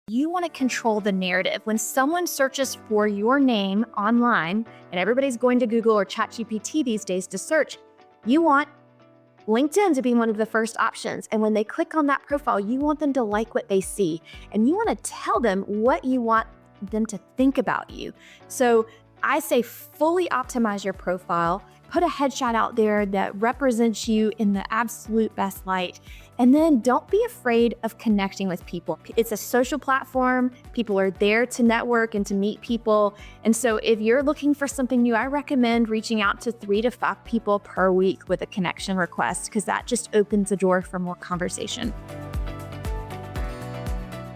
You want to control the narrative. When someone searches for your name online, and everybody's going to Google or ChatGPT these days to search, you want LinkedIn to be one of the first options. And when they click on that profile, you want them to like what they see. And you want to tell them what you want them to think about you. So I say fully optimize your profile, put a headshot out there that represents you in the absolute best light. And then don't be afraid of connecting with people. It's a social platform. People are there to network and to meet people. And so if you're looking for something new, I recommend reaching out to 3 to 5 people per week with a connection request, because that just opens the door for more conversation.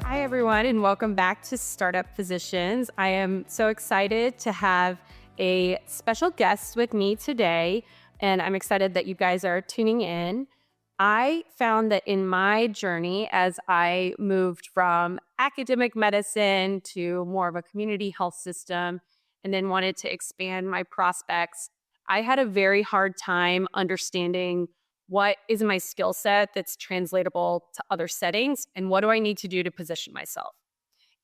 Hi, everyone, and welcome back to Startup Physicians. I am so excited to have a special guest with me today, and I'm excited that you guys are tuning in. I found that in my journey, as I moved from academic medicine to more of a community health system, and then wanted to expand my prospects, I had a very hard time understanding what is my skill set that's translatable to other settings, and what do I need to do to position myself.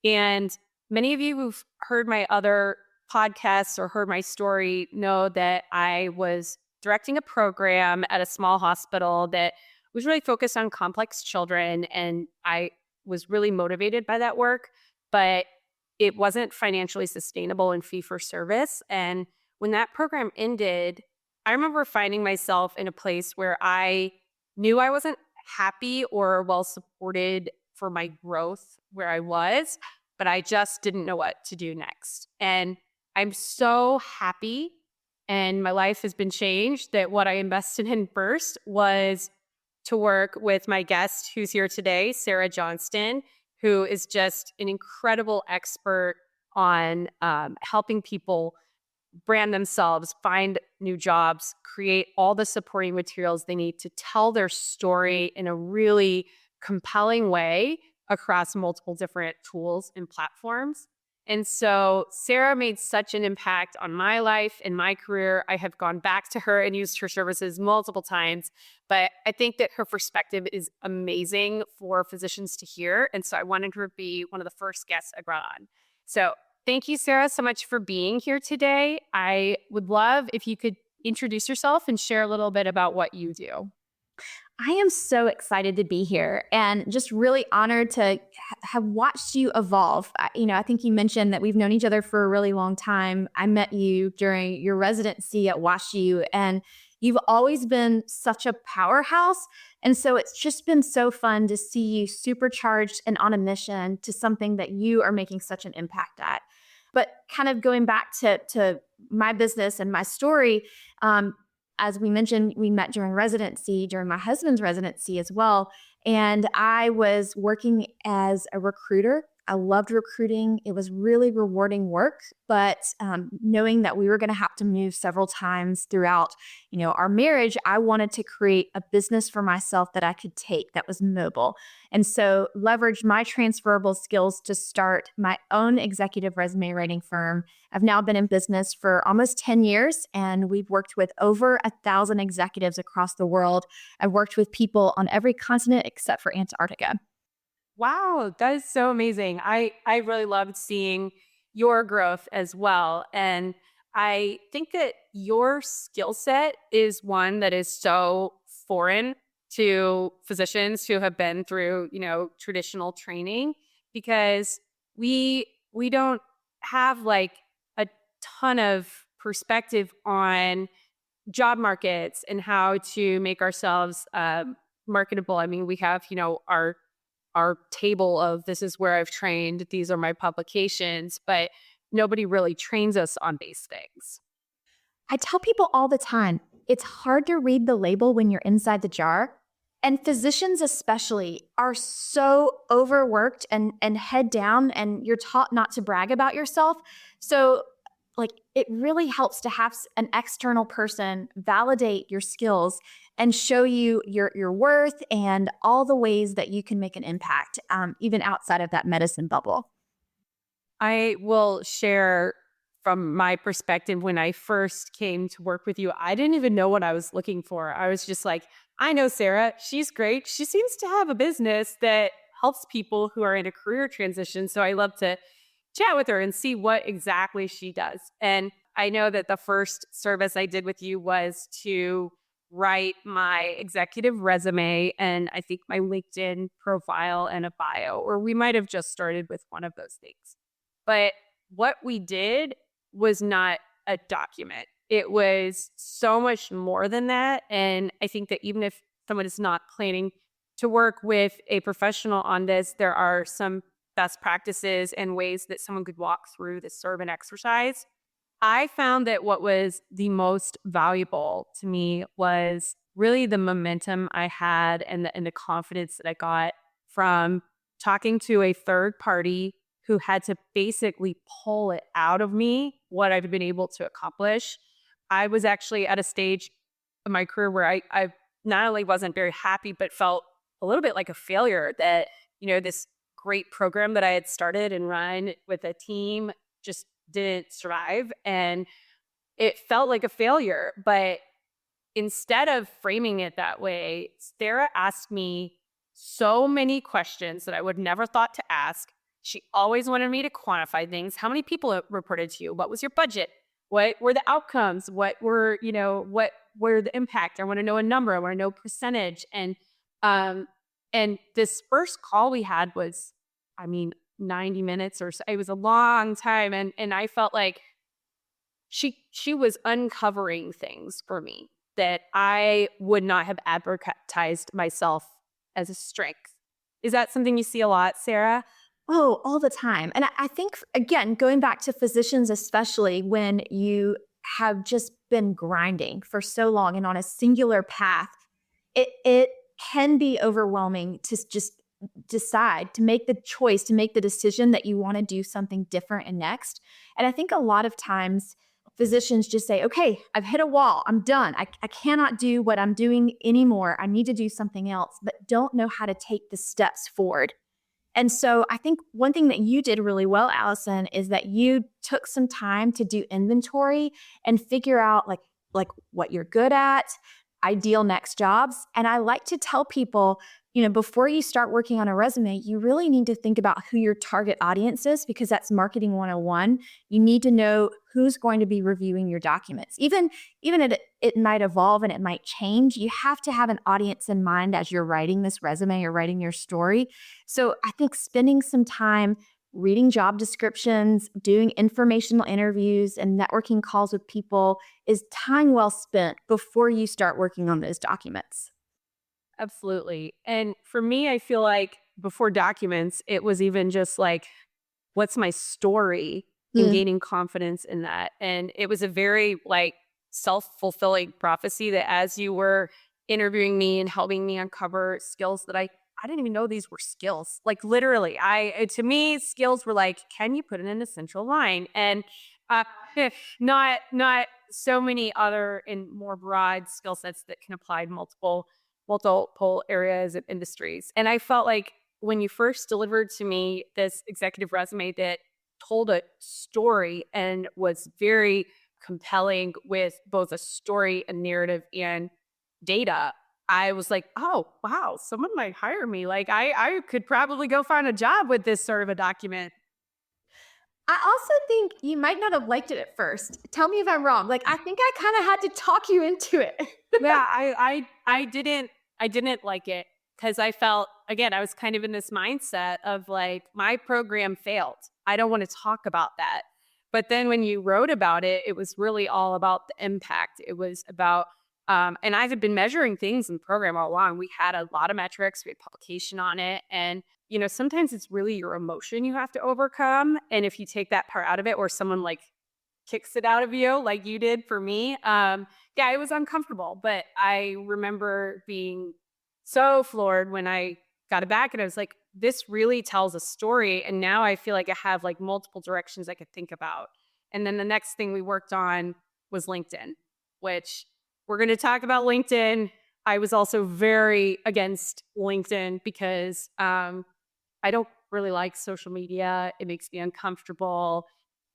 And many of you who've heard my other podcasts or heard my story know that I was directing a program at a small hospital that was really focused on complex children, and I was really motivated by that work, but it wasn't financially sustainable in fee-for-service. And when that program ended, I remember finding myself in a place where I knew I wasn't happy or well supported for my growth where I was, but I just didn't know what to do next. And I'm so happy, and my life has been changed, that what I invested in first was to work with my guest who's here today, Sarah Johnston, who is just an incredible expert on helping people brand themselves, find new jobs, create all the supporting materials they need to tell their story in a really compelling way across multiple different tools and platforms. And so Sarah made such an impact on my life and my career. I have gone back to her and used her services multiple times, but I think that her perspective is amazing for physicians to hear. And so I wanted her to be one of the first guests I brought on. So thank you, Sarah, so much for being here today. I would love if you could introduce yourself and share a little bit about what you do. I am so excited to be here and just really honored to have watched you evolve. I think you mentioned that we've known each other for a really long time. I met you during your residency at WashU, and you've always been such a powerhouse. And so it's just been so fun to see you supercharged and on a mission to something that you are making such an impact at. But kind of going back to my business and my story, as we mentioned, we met during residency, during my husband's residency as well. And I was working as a recruiter. I loved recruiting. It was really rewarding work, but knowing that we were going to have to move several times throughout, our marriage, I wanted to create a business for myself that I could take that was mobile. And so leveraged my transferable skills to start my own executive resume writing firm. I've now been in business for almost 10 years, and we've worked with over 1,000 executives across the world. I've worked with people on every continent except for Antarctica. Wow, that is so amazing. I really loved seeing your growth as well. And I think that your skill set is one that is so foreign to physicians who have been through, traditional training, because we don't have like a ton of perspective on job markets and how to make ourselves marketable. I mean, we have, our table of this is where I've trained, these are my publications, but nobody really trains us on base things. I tell people all the time, it's hard to read the label when you're inside the jar. And physicians especially are so overworked and head down, and you're taught not to brag about yourself. So it really helps to have an external person validate your skills and show you your worth and all the ways that you can make an impact, even outside of that medicine bubble. I will share from my perspective. When I first came to work with you, I didn't even know what I was looking for. I was just like, I know Sarah. She's great. She seems to have a business that helps people who are in a career transition. So I love to chat with her and see what exactly she does. And I know that the first service I did with you was to write my executive resume and I think my LinkedIn profile and a bio, or we might have just started with one of those things. But what we did was not a document. It was so much more than that. And I think that even if someone is not planning to work with a professional on this, there are some best practices and ways that someone could walk through this sort of an exercise. I found that what was the most valuable to me was really the momentum I had and the confidence that I got from talking to a third party who had to basically pull it out of me what I've been able to accomplish. I was actually at a stage of my career where I not only wasn't very happy, but felt a little bit like a failure that, this great program that I had started and run with a team just didn't survive. And it felt like a failure. But instead of framing it that way, Sarah asked me so many questions that I would never thought to ask. She always wanted me to quantify things. How many people reported to you? What was your budget? What were the outcomes? What were the impact? I want to know a number. I want to know percentage. And this first call we had was, 90 minutes or so. It was a long time. And I felt like she was uncovering things for me that I would not have advertised myself as a strength. Is that something you see a lot, Sarah? Oh, all the time. And I think, again, going back to physicians, especially when you have just been grinding for so long and on a singular path, it can be overwhelming to just decide, to make the choice, to make the decision that you want to do something different and next. And I think a lot of times physicians just say, okay, I've hit a wall. I'm done. I cannot do what I'm doing anymore. I need to do something else, but don't know how to take the steps forward. And so I think one thing that you did really well, Allison, is that you took some time to do inventory and figure out like what you're good at, ideal next jobs. And I like to tell people, before you start working on a resume, you really need to think about who your target audience is, because that's marketing 101. You need to know who's going to be reviewing your documents. Even it might evolve and it might change. You have to have an audience in mind as you're writing this resume or writing your story. So I think spending some time reading job descriptions, doing informational interviews and networking calls with people is time well spent before you start working on those documents. Absolutely. And for me, I feel like before documents, it was even just like, what's my story and Mm. gaining confidence in that. And it was a very self-fulfilling prophecy that as you were interviewing me and helping me uncover skills that I didn't even know these were skills. Like literally, to me, skills were like, can you put in an essential line? And uh, not so many other and more broad skill sets that can apply to multiple areas of industries. And I felt like when you first delivered to me this executive resume that told a story and was very compelling with both a story, a narrative, and data, I was like, oh, wow, someone might hire me. Like I could probably go find a job with this sort of a document. I also think you might not have liked it at first. Tell me if I'm wrong. Like, I think I kind of had to talk you into it. Yeah, I didn't like it because I felt, again, I was kind of in this mindset of like, my program failed. I don't want to talk about that. But then when you wrote about it, it was really all about the impact. It was about, and I had been measuring things in the program all along. We had a lot of metrics, we had publication on it. And, sometimes it's really your emotion you have to overcome. And if you take that part out of it, or someone like kicks it out of you like you did for me, yeah, it was uncomfortable. But I remember being so floored when I got it back and I was like, this really tells a story. And now I feel like I have like multiple directions I could think about. And then the next thing we worked on was LinkedIn, which we're going to talk about LinkedIn. I was also very against LinkedIn because I don't really like social media. It makes me uncomfortable.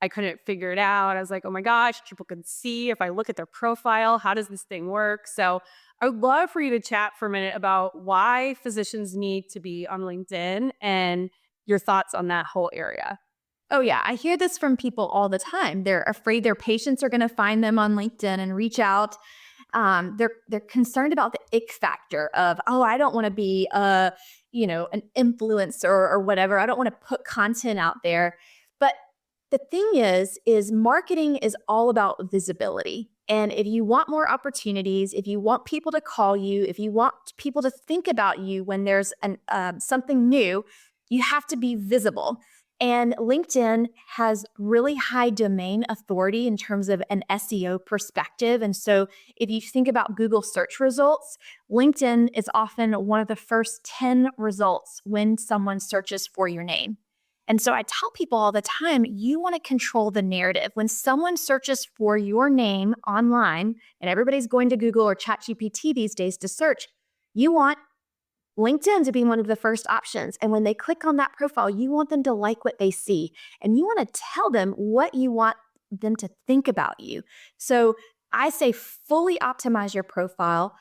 I couldn't figure it out. I was like, oh my gosh, people can see if I look at their profile. How does this thing work? So I would love for you to chat for a minute about why physicians need to be on LinkedIn and your thoughts on that whole area. Oh, yeah. I hear this from people all the time. They're afraid their patients are going to find them on LinkedIn and reach out. They're concerned about the ick factor of, oh, I don't want to be an influencer or whatever. I don't want to put content out there. But the thing is marketing is all about visibility. And if you want more opportunities, if you want people to call you, if you want people to think about you when there's something new, you have to be visible. And LinkedIn has really high domain authority in terms of an SEO perspective. And so if you think about Google search results, LinkedIn is often one of the first 10 results when someone searches for your name. And so I tell people all the time, you want to control the narrative. When someone searches for your name online, and everybody's going to Google or ChatGPT these days to search, you want LinkedIn to be one of the first options. And when they click on that profile, you want them to like what they see. And you want to tell them what you want them to think about you. So I say fully optimize your profile,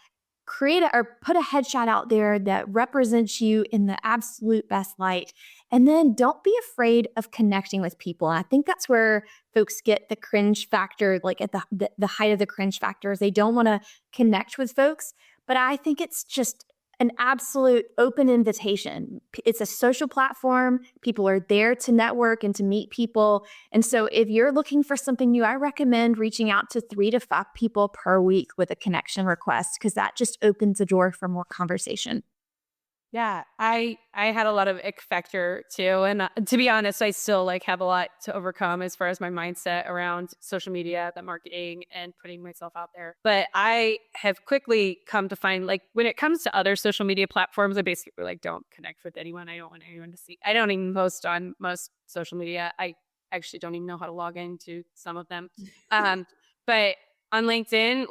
put a headshot out there that represents you in the absolute best light. And then don't be afraid of connecting with people. And I think that's where folks get the cringe factor, like at the height of the cringe factor, is they don't want to connect with folks. But I think it's just an absolute open invitation. It's a social platform. People are there to network and to meet people. And so if you're looking for something new, I recommend reaching out to 3 to 5 people per week with a connection request, because that just opens the door for more conversation. Yeah, I had a lot of ick factor too, and to be honest, I still have a lot to overcome as far as my mindset around social media, the marketing, and putting myself out there. But I have quickly come to find, when it comes to other social media platforms, I basically don't connect with anyone. I don't want anyone to see. I don't even post on most social media. I actually don't even know how to log into some of them. But on LinkedIn,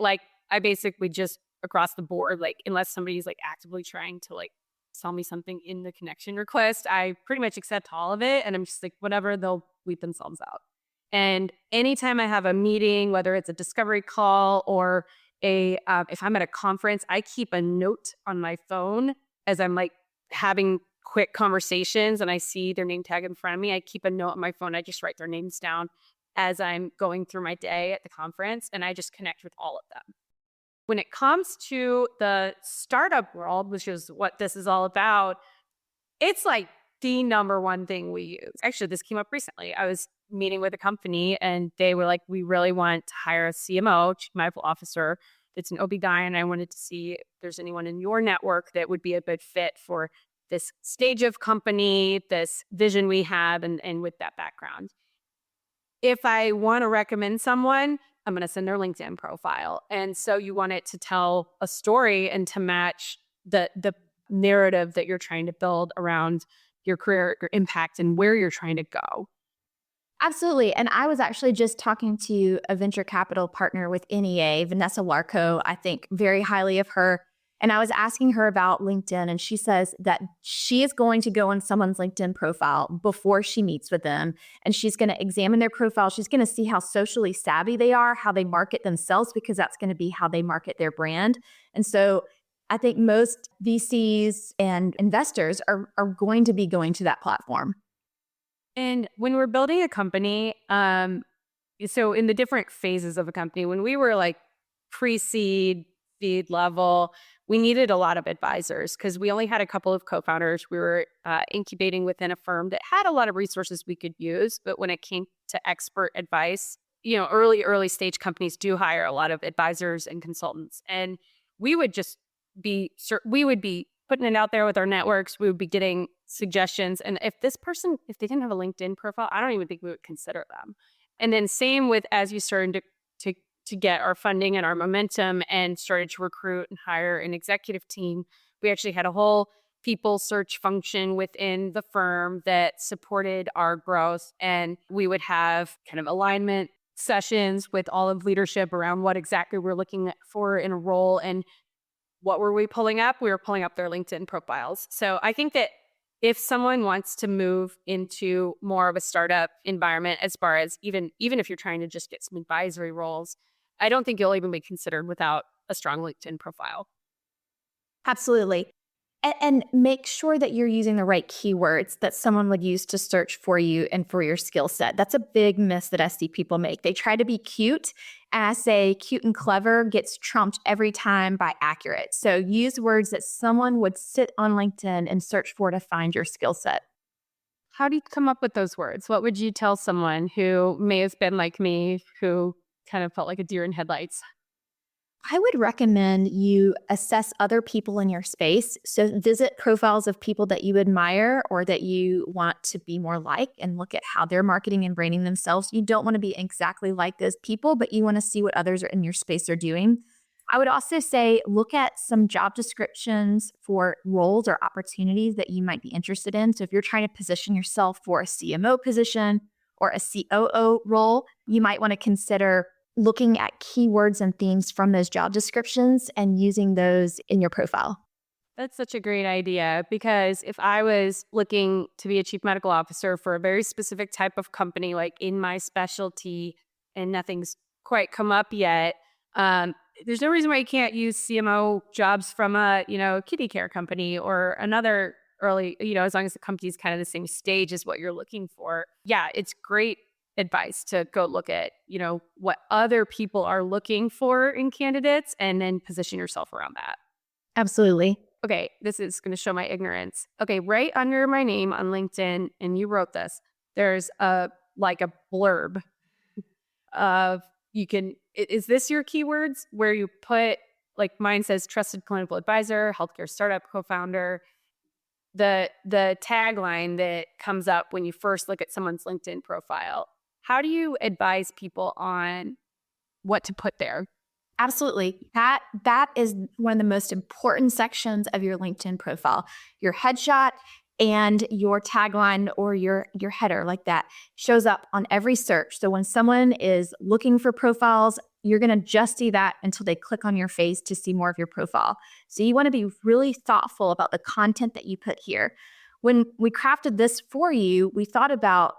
I basically just across the board, unless somebody's actively trying to tell me something in the connection request, I pretty much accept all of it. And I'm just whatever, they'll weed themselves out. And anytime I have a meeting, whether it's a discovery call or if I'm at a conference, I keep a note on my phone as I'm having quick conversations and I see their name tag in front of me. I keep a note on my phone. I just write their names down as I'm going through my day at the conference, and I just connect with all of them. When it comes to the startup world, which is what this is all about, it's the number one thing we use. Actually, this came up recently. I was meeting with a company and they were like, we really want to hire a CMO, Chief Medical Officer, that's an OB-GYN. I wanted to see if there's anyone in your network that would be a good fit for this stage of company, this vision we have, and with that background. If I want to recommend someone, I'm going to send their LinkedIn profile. And so you want it to tell a story and to match the narrative that you're trying to build around your career, your impact, and where you're trying to go. Absolutely. And I was actually just talking to a venture capital partner with NEA, Vanessa Larco. I think very highly of her. And I was asking her about LinkedIn, and she says that she is going to go on someone's LinkedIn profile before she meets with them. And she's going to examine their profile. She's going to see how socially savvy they are, how they market themselves, because that's going to be how they market their brand. And so I think most VCs and investors are going to be going to that platform. And when we're building a company, so in the different phases of a company, when we were pre-seed, seed level, we needed a lot of advisors because we only had a couple of co-founders. We were incubating within a firm that had a lot of resources we could use. But when it came to expert advice, early stage companies do hire a lot of advisors and consultants. And we would just be putting it out there with our networks. We would be getting suggestions. And if they didn't have a LinkedIn profile, I don't even think we would consider them. And then same with as you started to get our funding and our momentum and started to recruit and hire an executive team, we actually had a whole people search function within the firm that supported our growth. And we would have kind of alignment sessions with all of leadership around what exactly we're looking for in a role and what were we pulling up? We were pulling up their LinkedIn profiles. So I think that if someone wants to move into more of a startup environment, as far as even if you're trying to just get some advisory roles, I don't think you'll even be considered without a strong LinkedIn profile. Absolutely. And make sure that you're using the right keywords that someone would use to search for you and for your skill set. That's a big miss that I see people make. They try to be cute, and I say cute and clever gets trumped every time by accurate. So use words that someone would sit on LinkedIn and search for to find your skill set. How do you come up with those words? What would you tell someone who may have been like me, who kind of felt like a deer in headlights? I would recommend you assess other people in your space. So visit profiles of people that you admire or that you want to be more like and look at how they're marketing and branding themselves. You don't want to be exactly like those people, but you want to see what others are in your space are doing. I would also say look at some job descriptions for roles or opportunities that you might be interested in. So if you're trying to position yourself for a CMO position or a COO role, you might want to consider looking at keywords and themes from those job descriptions and using those in your profile. That's such a great idea because if I was looking to be a chief medical officer for a very specific type of company, like in my specialty, and nothing's quite come up yet, there's no reason why you can't use CMO jobs from a kitty care company or another early, as long as the company's kind of the same stage as what you're looking for. Yeah, it's great advice to go look at, what other people are looking for in candidates and then position yourself around that. Absolutely. Okay, this is going to show my ignorance. Okay, right under my name on LinkedIn, and you wrote this, there's a blurb of is this your keywords where you put, like mine says trusted clinical advisor, healthcare startup co-founder, the tagline that comes up when you first look at someone's LinkedIn profile. How do you advise people on what to put there? Absolutely. That is one of the most important sections of your LinkedIn profile. Your headshot and your tagline or your header like that shows up on every search. So when someone is looking for profiles, you're going to just see that until they click on your face to see more of your profile. So you want to be really thoughtful about the content that you put here. When we crafted this for you, we thought about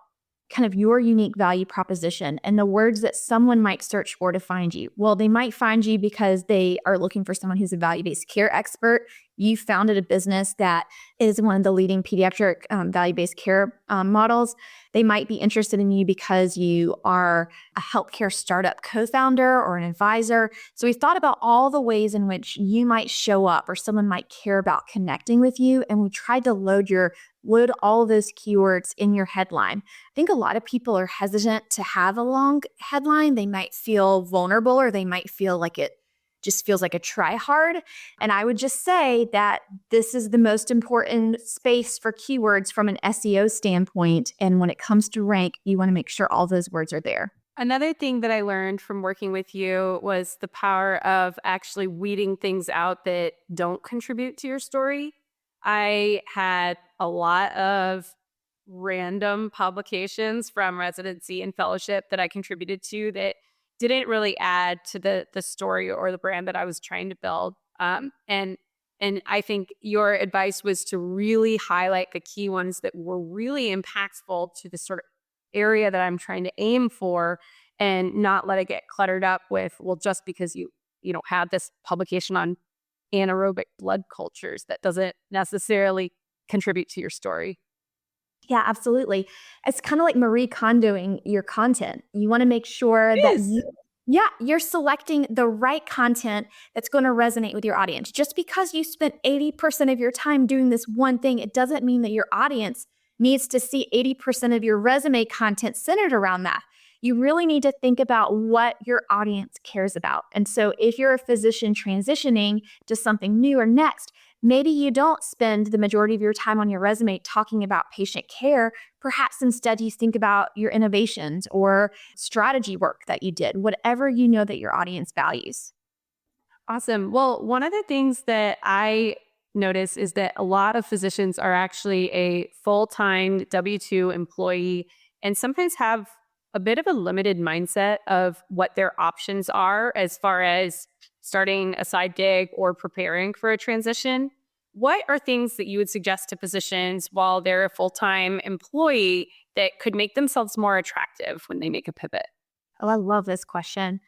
kind of your unique value proposition and the words that someone might search for to find you. Well, they might find you because they are looking for someone who's a value-based care expert. You founded a business that is one of the leading pediatric value-based care models. They might be interested in you because you are a healthcare startup co-founder or an advisor. So we thought about all the ways in which you might show up or someone might care about connecting with you. And we tried to load all of those keywords in your headline. I think a lot of people are hesitant to have a long headline. They might feel vulnerable or they might feel like it just feels like a try hard. And I would just say that this is the most important space for keywords from an SEO standpoint. And when it comes to rank, you want to make sure all those words are there. Another thing that I learned from working with you was the power of actually weeding things out that don't contribute to your story. I had a lot of random publications from residency and fellowship that I contributed to that didn't really add to the story or the brand that I was trying to build. And I think your advice was to really highlight the key ones that were really impactful to the sort of area that I'm trying to aim for and not let it get cluttered up with, well, just because you had this publication on anaerobic blood cultures, that doesn't necessarily contribute to your story. Yeah, absolutely. It's kind of like Marie Kondoing your content. You want to make sure that Yes. you're selecting the right content that's going to resonate with your audience. Just because you spent 80% of your time doing this one thing, it doesn't mean that your audience needs to see 80% of your resume content centered around that. You really need to think about what your audience cares about. And so if you're a physician transitioning to something new or next, maybe you don't spend the majority of your time on your resume talking about patient care. Perhaps instead you think about your innovations or strategy work that you did, whatever you know that your audience values. Awesome. Well, one of the things that I notice is that a lot of physicians are actually a full-time W-2 employee and sometimes have a bit of a limited mindset of what their options are as far as starting a side gig or preparing for a transition. What are things that you would suggest to physicians while they're a full-time employee that could make themselves more attractive when they make a pivot? Oh, I love this question.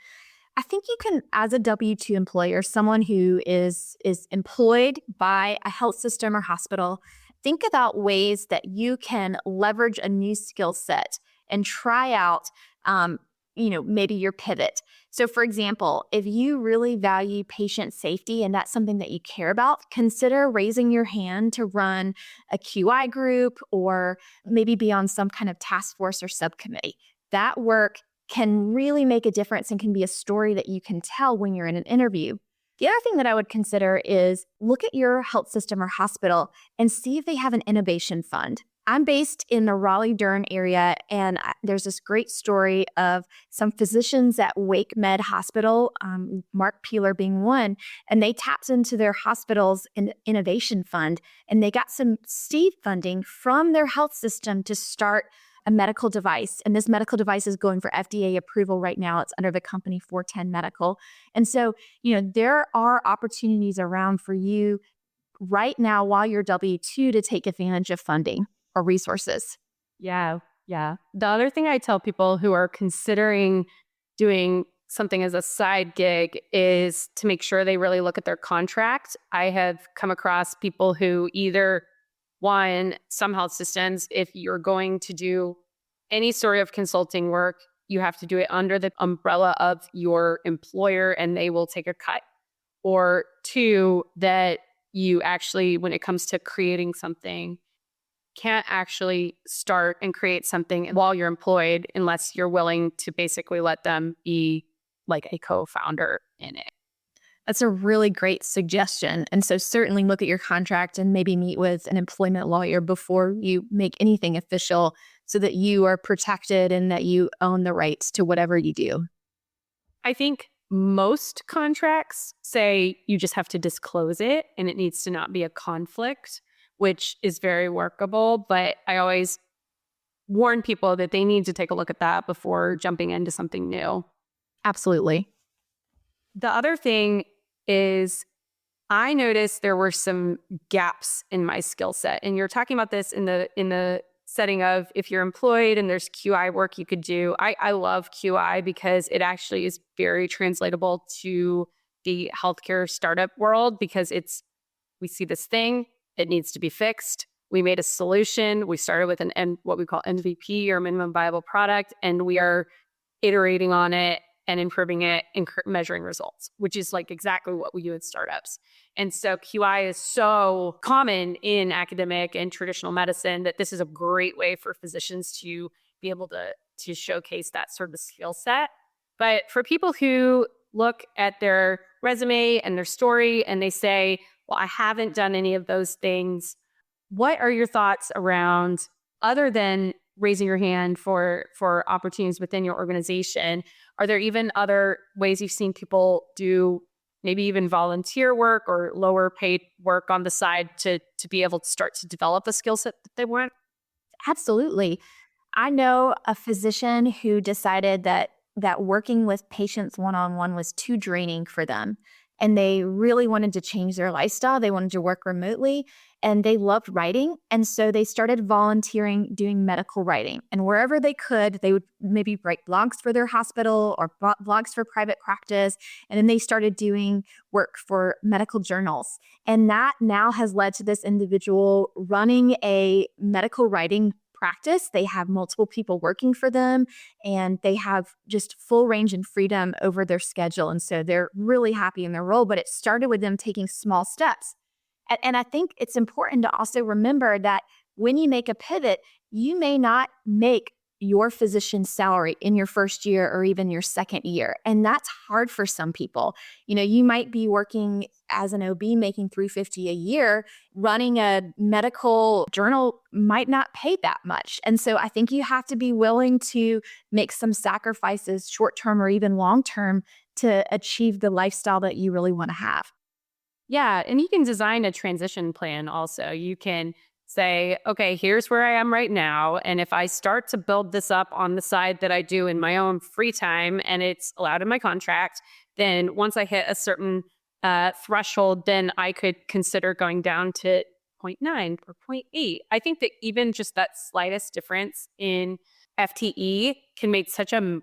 I think you can, as a W-2 employer, someone who is employed by a health system or hospital, think about ways that you can leverage a new skill set and try out, um, maybe your pivot. So, for example, if you really value patient safety and that's something that you care about, consider raising your hand to run a QI group or maybe be on some kind of task force or subcommittee. That work can really make a difference and can be a story that you can tell when you're in an interview. The other thing that I would consider is look at your health system or hospital and see if they have an innovation fund. I'm based in the Raleigh-Durham area, and there's this great story of some physicians at Wake Med Hospital, Mark Peeler being one, and they tapped into their hospital's innovation fund, and they got some seed funding from their health system to start a medical device. And this medical device is going for FDA approval right now. It's under the company 410 Medical. And so, there are opportunities around for you right now while you're W-2 to take advantage of funding or resources. Yeah. Yeah. The other thing I tell people who are considering doing something as a side gig is to make sure they really look at their contract. I have come across people who either, one, some health systems, if you're going to do any sort of consulting work, you have to do it under the umbrella of your employer and they will take a cut. Or two, that you actually, when it comes to creating something, can't actually start and create something while you're employed unless you're willing to basically let them be like a co-founder in it. That's a really great suggestion. And so certainly look at your contract and maybe meet with an employment lawyer before you make anything official so that you are protected and that you own the rights to whatever you do. I think most contracts say you just have to disclose it and it needs to not be a conflict, which is very workable. But I always warn people that they need to take a look at that before jumping into something new. Absolutely. The other thing is I noticed there were some gaps in my skill set. And you're talking about this in the setting of if you're employed and there's QI work you could do. I love QI because it actually is very translatable to the healthcare startup world because we see this thing, it needs to be fixed. We made a solution. We started with what we call MVP or minimum viable product, and we are iterating on it and improving it and measuring results, which is like exactly what we do in startups. And so QI is so common in academic and traditional medicine that this is a great way for physicians to be able to showcase that sort of skill set. But for people who look at their resume and their story and they say, well, I haven't done any of those things, what are your thoughts around, other than raising your hand for opportunities within your organization, are there even other ways you've seen people do maybe even volunteer work or lower paid work on the side to be able to start to develop a skill set that they want? Absolutely. I know a physician who decided that working with patients one-on-one was too draining for them. And they really wanted to change their lifestyle. They wanted to work remotely and they loved writing. And so they started volunteering doing medical writing. And wherever they could, they would maybe write blogs for their hospital or blogs for private practice. And then they started doing work for medical journals. And that now has led to this individual running a medical writing practice. They have multiple people working for them and they have just full range and freedom over their schedule. And so they're really happy in their role, but it started with them taking small steps. And I think it's important to also remember that when you make a pivot, you may not make your physician's salary in your first year or even your second year. And that's hard for some people. You might be working as an OB making $350 a year. Running a medical journal might not pay that much. And so I think you have to be willing to make some sacrifices, short-term or even long-term, to achieve the lifestyle that you really want to have. Yeah. And you can design a transition plan also. You can say, okay, here's where I am right now. And if I start to build this up on the side that I do in my own free time and it's allowed in my contract, then once I hit a certain threshold, then I could consider going down to 0.9 or 0.8. I think that even just that slightest difference in FTE can make such a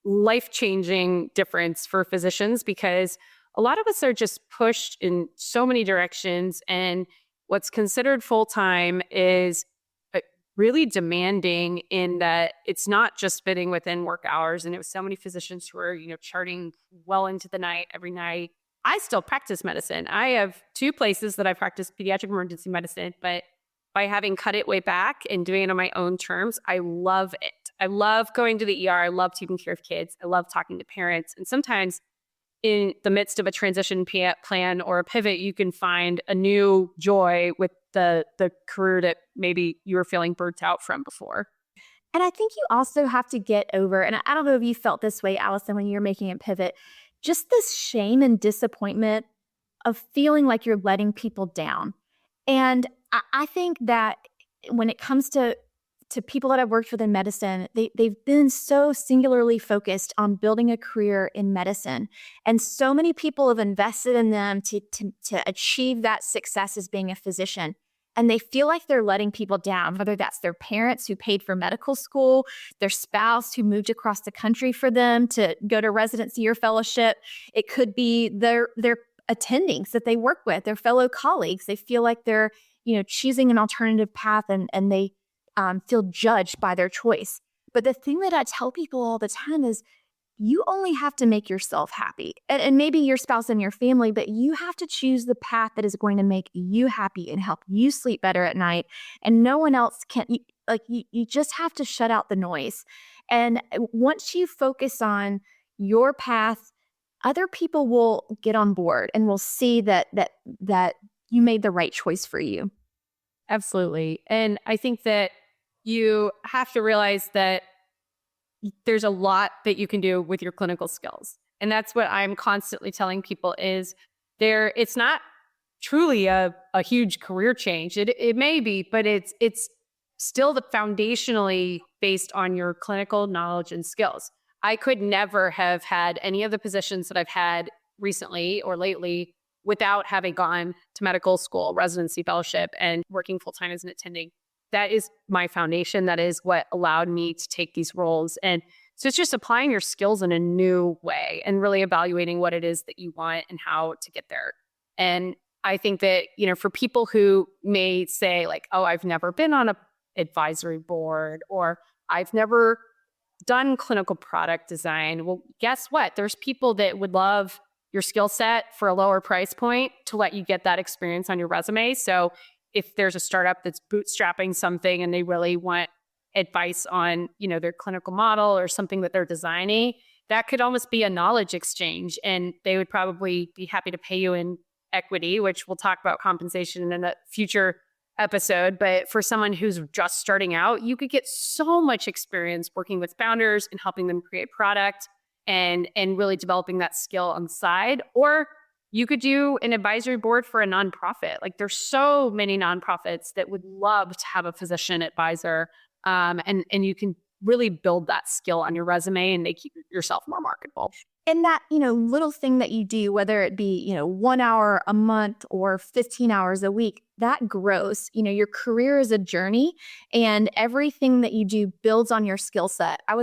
life-changing difference for physicians because a lot of us are just pushed in so many directions. And what's considered full-time is really demanding in that it's not just fitting within work hours. And it was so many physicians who are, charting well into the night every night. I still practice medicine. I have 2 places that I practice pediatric emergency medicine, but by having cut it way back and doing it on my own terms, I love it. I love going to the ER. I love taking care of kids. I love talking to parents. And sometimes in the midst of a transition plan or a pivot, you can find a new joy with the career that maybe you were feeling burnt out from before. And I think you also have to get over, and I don't know if you felt this way, Allison, when you were making a pivot, just this shame and disappointment of feeling like you're letting people down. And I think that when it comes to people that I've worked with in medicine, they've been so singularly focused on building a career in medicine. And so many people have invested in them to achieve that success as being a physician. And they feel like they're letting people down, whether that's their parents who paid for medical school, their spouse who moved across the country for them to go to residency or fellowship. It could be their attendings that they work with, their fellow colleagues. They feel like they're, choosing an alternative path and they feel judged by their choice. But the thing that I tell people all the time is you only have to make yourself happy and maybe your spouse and your family, but you have to choose the path that is going to make you happy and help you sleep better at night. And no one else can, you just have to shut out the noise. And once you focus on your path, other people will get on board and will see that you made the right choice for you. Absolutely. And I think that you have to realize that there's a lot that you can do with your clinical skills. And that's what I'm constantly telling people is it's not truly a huge career change. It may be, but it's still foundationally based on your clinical knowledge and skills. I could never have had any of the positions that I've had recently or lately without having gone to medical school, residency, fellowship, and working full-time as an attending. That is my foundation. That is what allowed me to take these roles. And so it's just applying your skills in a new way and really evaluating what it is that you want and how to get there. And I think that, for people who may say like, oh, I've never been on a advisory board or I've never done clinical product design. Well, guess what? There's people that would love your skill set for a lower price point to let you get that experience on your resume. So if there's a startup that's bootstrapping something and they really want advice on, their clinical model or something that they're designing, that could almost be a knowledge exchange. And they would probably be happy to pay you in equity, which we'll talk about compensation in a future episode. But for someone who's just starting out, you could get so much experience working with founders and helping them create product and really developing that skill on the side. Or you could do an advisory board for a nonprofit. Like there's so many nonprofits that would love to have a physician advisor. And you can really build that skill on your resume and make yourself more marketable. And that, little thing that you do, whether it be, 1 hour a month or 15 hours a week, that grows. Your career is a journey and everything that you do builds on your skill set. I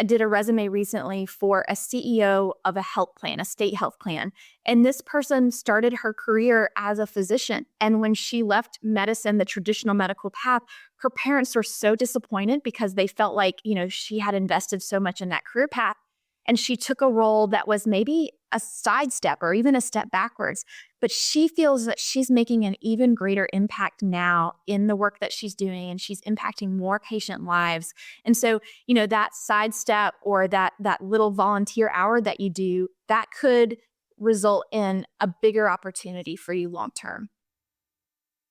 did a resume recently for a CEO of a health plan, a state health plan. And this person started her career as a physician. And when she left medicine, the traditional medical path, her parents were so disappointed because they felt like, she had invested so much in that career path. And she took a role that was maybe a sidestep or even a step backwards. But she feels that she's making an even greater impact now in the work that she's doing, and she's impacting more patient lives. And so, that sidestep or that little volunteer hour that you do, that could result in a bigger opportunity for you long term.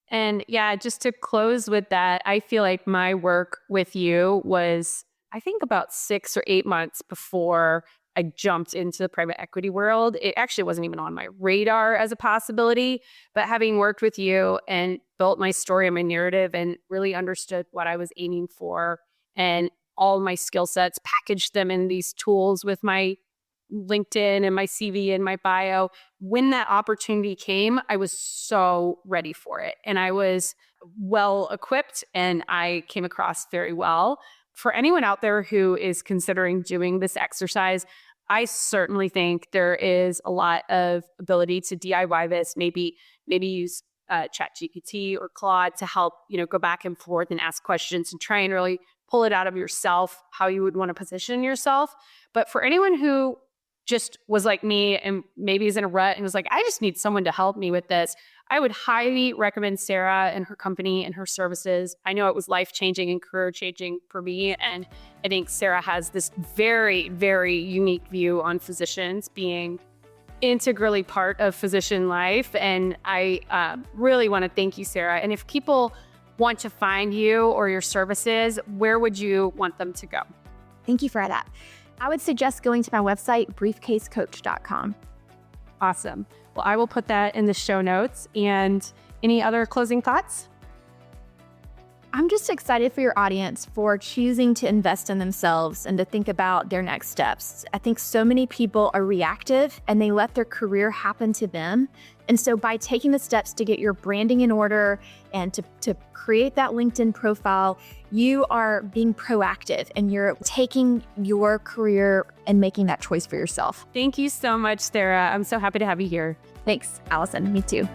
And yeah, just to close with that, I feel like my work with you was, I think, about 6 or 8 months before I jumped into the private equity world. It actually wasn't even on my radar as a possibility, but having worked with you and built my story and my narrative and really understood what I was aiming for and all my skill sets, packaged them in these tools with my LinkedIn and my CV and my bio. When that opportunity came, I was so ready for it. And I was well equipped and I came across very well. for anyone out there who is considering doing this exercise, I certainly think there is a lot of ability to DIY this. Maybe use ChatGPT or Claude to help, go back and forth and ask questions and try and really pull it out of yourself, how you would want to position yourself. But for anyone who just was like me and maybe is in a rut and was like, I just need someone to help me with this, I would highly recommend Sarah and her company and her services. I know it was life-changing and career-changing for me. And I think Sarah has this very, very unique view on physicians being integrally part of physician life. And I really want to thank you, Sarah. And if people want to find you or your services, where would you want them to go? Thank you for that. I would suggest going to my website, briefcasecoach.com. Awesome. Well, I will put that in the show notes. And any other closing thoughts? I'm just excited for your audience for choosing to invest in themselves and to think about their next steps. I think so many people are reactive and they let their career happen to them. And so by taking the steps to get your branding in order and to create that LinkedIn profile, you are being proactive and you're taking your career and making that choice for yourself. Thank you so much, Sarah. I'm so happy to have you here. Thanks, Allison. Me too.